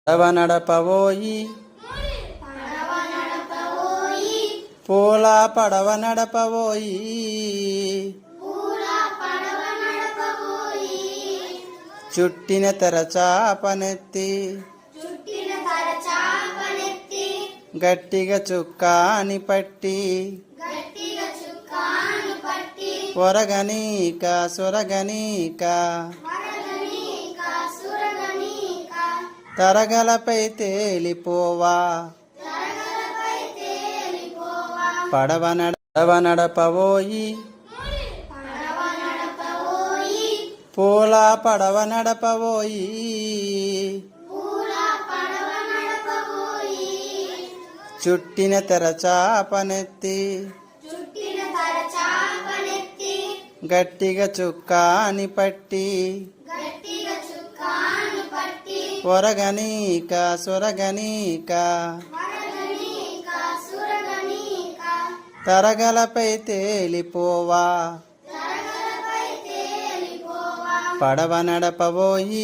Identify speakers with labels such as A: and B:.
A: పడవ నడపవోయి పూల పడవ నడపవోయి చుట్టిన తెరచాపనెత్తి గట్టిగా చుక్కాని పట్టి ఒరగనీక సొరగనీక తరగలపై తేలిపోవా పడవ నడపవోయి పూల పడవ నడపవోయి చుట్టిన తెరచాపనెత్తి గట్టిగా చుక్కాని పట్టి ఒరగనీక సొరగనీక తరగలపై తేలిపోవా పడవ నడపవోయి